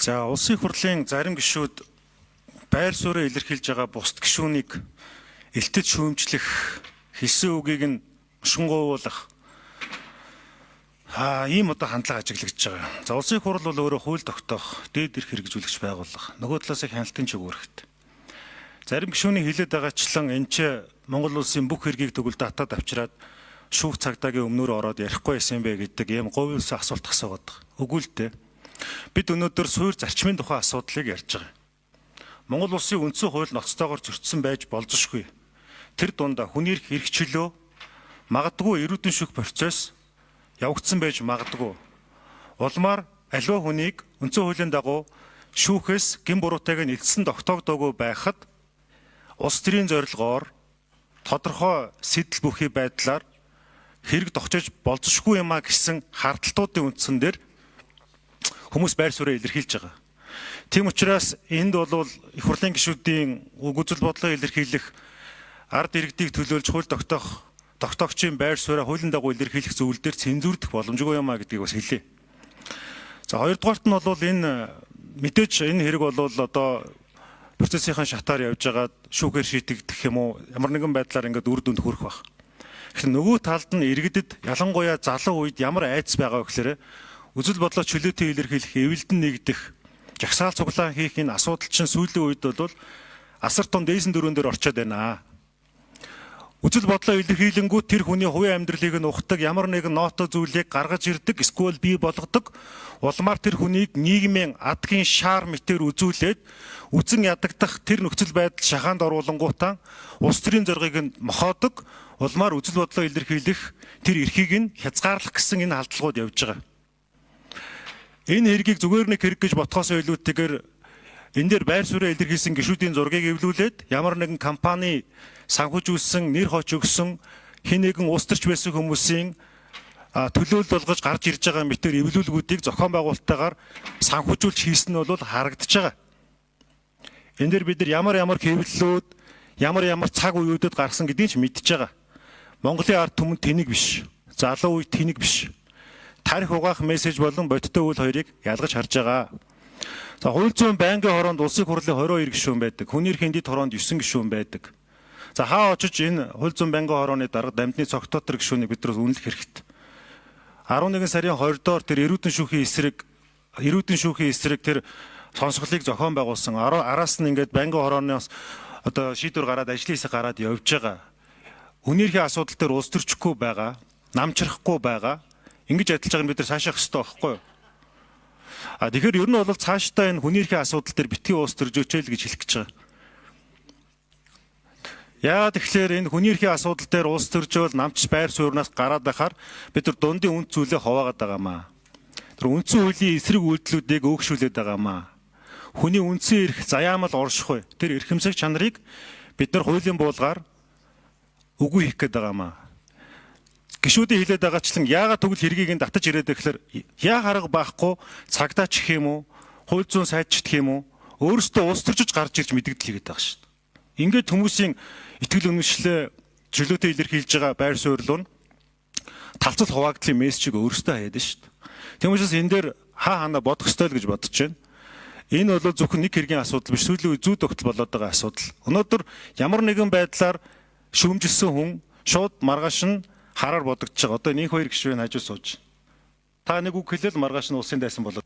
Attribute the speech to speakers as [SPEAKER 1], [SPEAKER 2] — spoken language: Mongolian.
[SPEAKER 1] За улсын хурлын зарим гишүүд байр суурийг илэрхийлж байгаа бусад гишүүнийг элтэд шүүмжлэх хэлсэн үгийг нь шунгуулах ийм одоо хандлага ажиглагдж байгаа. За улсын хурл бол өөрөө хууль тогтоох, дээд эрх хэрэгжүүлэгч байгууллага. Нөгөө талаас их хяналтын чиг үүрэгтэй. Зарим гишүүний хэлээд байгаачлан энэ ч Монгол улсын бүх хэргийг төгөл татаад авчираад шүүх цагдаагийн өмнөр ороод ярихгүй байсан бэ гэдэг ийм говьлс асуулт асуугаад байгаа. Үгүй л дээ. Бид өнөөдөр суурь зарчмын тухай асуудлыг ярьж байгаа. Монгол улсын үндсэн хууль ноцтойгоор зөрчсөн байж болзошгүй. Тэр дундаа хүний эрх хэрэгчлөө магадгүй эрүүдэн шүүх процесс явагдсан байж магадгүй. Улмаар аливаа хүнийг үндсэн хуулийн дагуу шүүхээс гин буруутайг нь эцэст тогтоогдоогүй байхад улс төрийн зорилгоор тодорхой сэтэл бүхий байдлаар хэрэг тогтоож болзошгүй юмаа гэсэн хардталтуудын үндсэн дээр хүмүүс байр суурийг илэрхийлж байгаа. Тийм учраас энд бол их хурлын гишүүдийн үзэл бодлоо илэрхийлэх, ард иргэдийг төлөөлж хууль тогтоогчийн байр сууриа хуулийн дагуу илэрхийлэх зүйл дээр цензурдах боломжгүй юмаа гэдгийг бас хэлье. За хоёрдугаарт нь бол энэ мэдээж энэ хэрэг бол одоо процессын шатаар явж байгаад шүүхээр шийдэгдэх юм уу ямар нэгэн байдлаар ингээд үр дүнд хүрэх баг. Тэгэхээр нөгөө талд нь иргэдэд ялангуяа залуу үед ямар айдас байгаа вэ гэхээр үзэл бодлоо чөлөөтэй илэрхийлэх, эвэлдэн нэгдэх, жагсаал цуглаан хийх энэ асуудал чинь сүүлийн үед бол асар том дээсэн дөрөөн дээр орчод байна. Үзэл бодлоо илэрхийлэнгүүт тэр хүний хувийн амьдралыг нь ухдаг, ямар нэгэн ноото зүйлийг гаргаж ирдэг, эсвэл бий болгодог. Улмаар тэр хүнийг нийгмийн адгийн шаар мэтээр үзүүлээд үзэн ядагдах тэр нөхцөл байдал шахаанд оруулангуутаа улс төрийн зоргийг нь мохоодог. Улмаар үзэл бодлоо илэрхийлэх тэр эрхийг нь хязгаарлах гэсэн энэ халдлагууд явж байгаа. Энэ хэргийг зүгээр нэг хэрэг гэж бодхоос илүүтэйгээр энэ дээр байр суурийг илэрхийлсэн гишүүдийн зургийг эвлүүлээд ямар нэгэн компани санхүүжүүлсэн, нэр хоч өгсөн хэн нэгэн улс төрч байсан хүмүүсийн төлөөлөл болгож гарч ирж байгаа мэтэр эвлүүлгүүдийг зохион байгуулалттайгаар санхүүжүүлж хийсэн нь бол харагдаж байгаа. Энэ дээр бид нар ямар хэвлэлүүд, ямар цаг үеүүдэд гаргасан гэдгийг ч мэдж байгаа. Монголын ард түмэн тэнэг биш. Залуу үе тэнэг биш. Тарих угаах мессеж болон бодиттой үйл хоёрыг ялгаж харж байгаа. За хууль зүйн байнгын хороонд улсын хурлын 22 гишүүн байдаг. Хүний эрхийн дэд хороонд 9 гишүүн байдаг. За хаа очиж энэ хууль зүйн байнгын хорооны дарга дамжны цогтотор гишүүнийг бидрээс үнэлэх хэрэгтэй. 11 сарын 20-доор тэр эрүүдэн шүүхийн эсрэг тэр сонсголыг зохион байгуулсан. Араас нь ингээд байнгын хорооноос одоо шийдвэр гараад ажлын хэсэг гараад явж байгаа. Хүний эрхийн асуудал дээр улс төрчихгүй байгаа, намчрахгүй байгаа. Ингэж адилж байгаа нь бид нар цаашаах хэрэгтэй байхгүй юу? Тэгэхээр ер нь бол цаашдаа энэ хүний эрхийн асуудал дээр битгий улс төржөөч л гэж хэлэх гэж байгаа. Яагаад тэгэхээр энэ хүний эрхийн асуудал дээр улс төржөөл намч байр суурнаас гараад байхаар бид нар дундын үнд зүйлээ хуваагаад байгаамаа. Тэр үндсэн хуулийн эсрэг үйлдэлүүдийг өөгшүүлээд байгаамаа. Хүний үндсэн эрх заяамал оршихгүй. Тэр эрхэмсэг чанарыг бид нар хуулийн буулгаар үгүй хийх гээд байгаамаа. Гишүүдийн хэлээд байгаачлан яагаад тэгвэл хэргийг нь татаж ирээд гэхээр яа харга байхгүй цагдаа ч гэх юм уу, хууль зүйн сайдчт гэх юм уу, өөрөөсөө улс төрчиж гарч ирж мэдэгдэл хийгээд байгаа шүү дээ. Ингээд хүмүүсийн итгэл үнэмшлээ чөлөөтэй илэрхийлж байгаа байр суурил нь талцал хуваагдлын мессежийг өөрөөсөө хаяад шүү дээ. Тийм учраас энэ дээр хаана бодох ёстой л гэж бодож байна. Энэ бол зөвхөн нэг хэргийн асуудал биш, сүүлийн үе зүй тогтол болоод байгаа асуудал. Өнөөдөр ямар нэгэн байдлаар шүүмжилсэн хүн шууд маргааш нь хараар бодогдож байгаа. Одоо нэг хоёр гишүүн хажуу сууж. Та нэг үг хэлэл маргааш нь улсын дайсан болоод